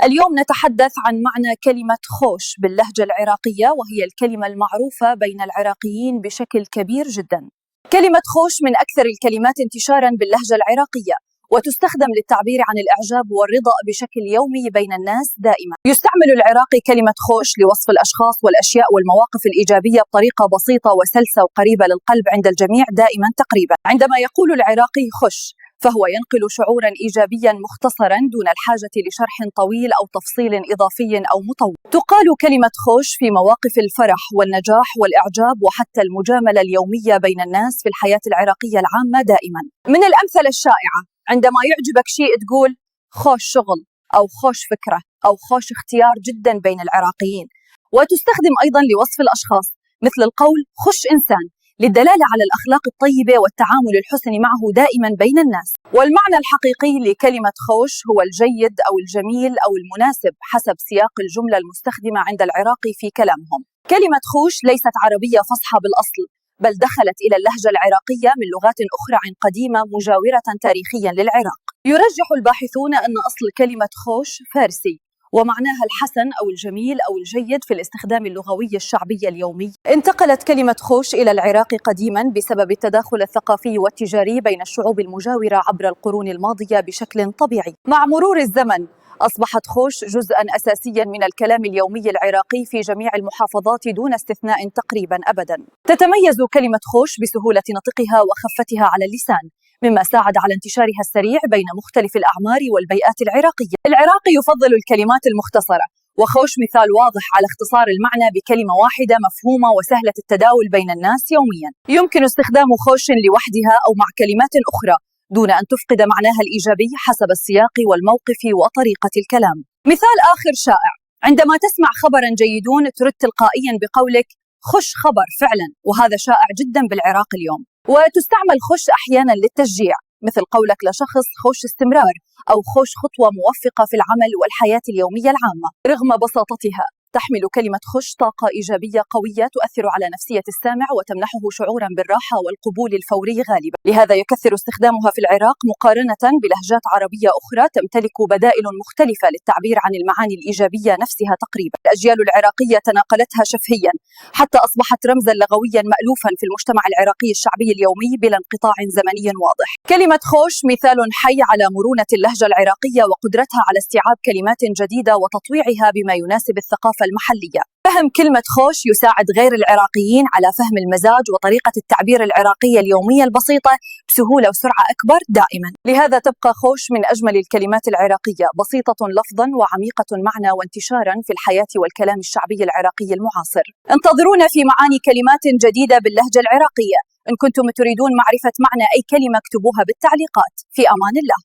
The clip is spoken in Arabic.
اليوم نتحدث عن معنى كلمة خوش باللهجة العراقية، وهي الكلمة المعروفة بين العراقيين بشكل كبير جدا. كلمة خوش من أكثر الكلمات انتشارا باللهجة العراقية، وتستخدم للتعبير عن الإعجاب والرضا بشكل يومي بين الناس دائما. يستعمل العراقي كلمة خوش لوصف الأشخاص والأشياء والمواقف الإيجابية بطريقة بسيطة وسلسة وقريبة للقلب عند الجميع دائما تقريبا. عندما يقول العراقي خش فهو ينقل شعورا إيجابيا مختصرا دون الحاجة لشرح طويل أو تفصيل إضافي أو مطول. تقال كلمة خوش في مواقف الفرح والنجاح والإعجاب وحتى المجاملة اليومية بين الناس في الحياة العراقية العامة دائما. من الأمثلة الشائعة عندما يعجبك شيء تقول خوش شغل أو خوش فكرة أو خوش اختيار جدا بين العراقيين. وتستخدم أيضا لوصف الأشخاص مثل القول خش إنسان للدلالة على الأخلاق الطيبة والتعامل الحسن معه دائما بين الناس. والمعنى الحقيقي لكلمة خوش هو الجيد أو الجميل أو المناسب حسب سياق الجملة المستخدمة عند العراقي في كلامهم. كلمة خوش ليست عربية فصحى بالأصل، بل دخلت إلى اللهجة العراقية من لغات أخرى عن قديمة مجاورة تاريخيا للعراق. يرجح الباحثون أن أصل كلمة خوش فارسي، ومعناها الحسن أو الجميل أو الجيد في الاستخدام اللغوي الشعبي اليومي. انتقلت كلمة خوش إلى العراق قديما بسبب التداخل الثقافي والتجاري بين الشعوب المجاورة عبر القرون الماضية بشكل طبيعي. مع مرور الزمن أصبحت خوش جزءا أساسيا من الكلام اليومي العراقي في جميع المحافظات دون استثناء تقريبا أبدا. تتميز كلمة خوش بسهولة نطقها وخفتها على اللسان، مما ساعد على انتشارها السريع بين مختلف الأعمار والبيئات العراقية. العراقي يفضل الكلمات المختصرة، وخوش مثال واضح على اختصار المعنى بكلمة واحدة مفهومة وسهلة التداول بين الناس يوميا. يمكن استخدام خوش لوحدها أو مع كلمات أخرى دون أن تفقد معناها الإيجابي حسب السياق والموقف وطريقة الكلام. مثال آخر شائع: عندما تسمع خبرا جيدون ترد تلقائيا بقولك خش خبر فعلا، وهذا شائع جدا بالعراق اليوم. وتستعمل خش أحيانا للتشجيع، مثل قولك لشخص خوش استمرار أو خوش خطوة موفقة في العمل والحياة اليومية العامة. رغم بساطتها تحمل كلمة خش طاقة إيجابية قوية تؤثر على نفسية السامع وتمنحه شعورا بالراحة والقبول الفوري غالبا. لهذا يكثر استخدامها في العراق مقارنة بلهجات عربية أخرى تمتلك بدائل مختلفة للتعبير عن المعاني الإيجابية نفسها تقريبا. الأجيال العراقية تناقلتها شفهيا حتى أصبحت رمزا لغويا مألوفا في المجتمع العراقي الشعبي اليومي بلا انقطاع زمني واضح. كلمة خوش مثال حي على مرونة اللهجة العراقية وقدرتها على استيعاب كلمات جديدة وتطويعها بما يناسب الثقافة المحلية. فهم كلمة خوش يساعد غير العراقيين على فهم المزاج وطريقة التعبير العراقية اليومية البسيطة بسهولة وسرعة أكبر دائما. لهذا تبقى خوش من أجمل الكلمات العراقية، بسيطة لفظا وعميقة معنى وانتشارا في الحياة والكلام الشعبي العراقي المعاصر. انتظرونا في معاني كلمات جديدة باللهجة العراقية. إن كنتم تريدون معرفة معنى أي كلمة اكتبوها بالتعليقات. في أمان الله.